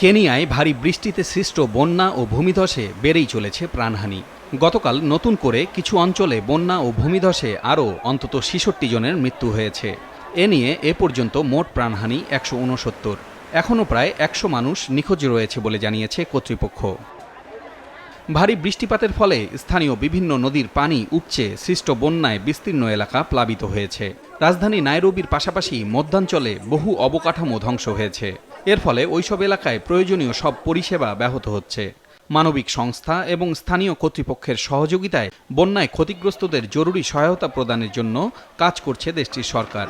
কেনিয়ায় ভারী বৃষ্টিতে সৃষ্ট বন্যা ও ভূমিধসে বেড়েই চলেছে প্রাণহানি। গতকাল নতুন করে কিছু অঞ্চলে বন্যা ও ভূমিধসে আরও অন্তত ৬৬ জনের মৃত্যু হয়েছে। এ নিয়ে এ পর্যন্ত মোট প্রাণহানি ১৬৯। এখনও প্রায় ১০০ মানুষ নিখোঁজ রয়েছে বলে জানিয়েছে কর্তৃপক্ষ। ভারী বৃষ্টিপাতের ফলে স্থানীয় বিভিন্ন নদীর পানি উপচে সৃষ্ট বন্যায় বিস্তীর্ণ এলাকা প্লাবিত হয়েছে। রাজধানী নাইরোবির পাশাপাশি মধ্যাঞ্চলে বহু অবকাঠামো ধ্বংস হয়েছে। এর ফলে ওইসব এলাকায় প্রয়োজনীয় সব পরিষেবা ব্যাহত হচ্ছে। মানবিক সংস্থা এবং স্থানীয় কর্তৃপক্ষের সহযোগিতায় বন্যায় ক্ষতিগ্রস্তদের জরুরি সহায়তা প্রদানের জন্য কাজ করছে দেশটির সরকার।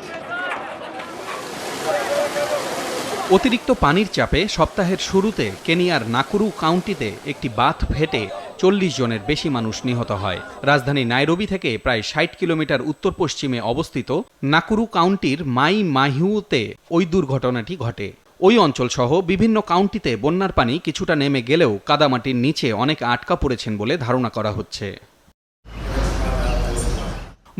অতিরিক্ত পানির চাপে সপ্তাহের শুরুতে কেনিয়ার নাকুরু কাউন্টিতে একটি বাঁধ ফেটে ৪০ জনের বেশি মানুষ নিহত হয়। রাজধানী নাইরোবি থেকে প্রায় ৬০ কিলোমিটার উত্তর পশ্চিমে অবস্থিত নাকুরু কাউন্টির মাই মাহিউতে ওই দুর্ঘটনাটি ঘটে। ওই অঞ্চলসহ বিভিন্ন কাউন্টিতে বন্যার পানি কিছুটা নেমে গেলেও কাদামাটির নিচে অনেক আটকা পড়েছেন বলে ধারণা করা হচ্ছে।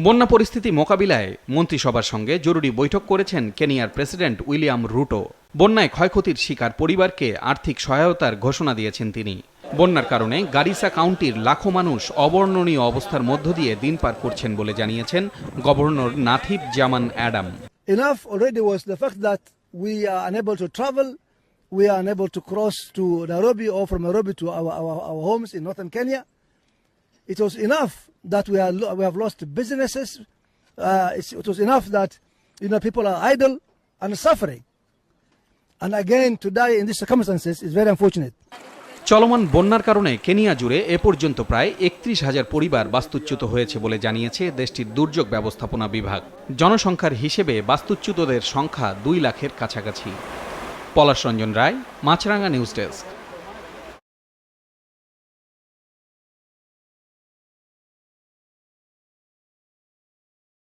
বন্যা পরিস্থিতি মোকাবিলায় মন্ত্রিসভার সঙ্গে জরুরি বৈঠক করেছেন কেনিয়ার প্রেসিডেন্ট উইলিয়াম রুটো। বন্যায় ক্ষয়ক্ষতির শিকার পরিবারকে আর্থিক সহায়তার ঘোষণা দিয়েছেন তিনি। বন্যার কারণে গারিসা কাউন্টির লাখো মানুষ অবর্ণনীয় অবস্থার মধ্য দিয়ে দিন পার করছেন বলে জানিয়েছেন গভর্নর নাথিব জামান অ্যাডাম। Enough already was the fact that we are unable to travel, we are unable to cross to Nairobi or from Nairobi to our homes in northern Kenya. It was enough that we have lost businesses. It was enough that people are idle and suffering. And again, to die in these circumstances is very unfortunate. চলমান বন্যার কারণে Kenya জুড়ে এ পর্যন্ত প্রায় ৩১,০০০ পরিবার বাস্তুচ্যুত হয়েছে বলে জানিয়েছে দেশটির দুর্যোগ ব্যবস্থাপনা বিভাগ। জনসংখ্যার হিসেবে বাস্তুচ্যুতদের সংখ্যা ২ লাখের কাছাকাছি। পলাশ রঞ্জন রায়, মাছরাঙা নিউজ ডেস্ক।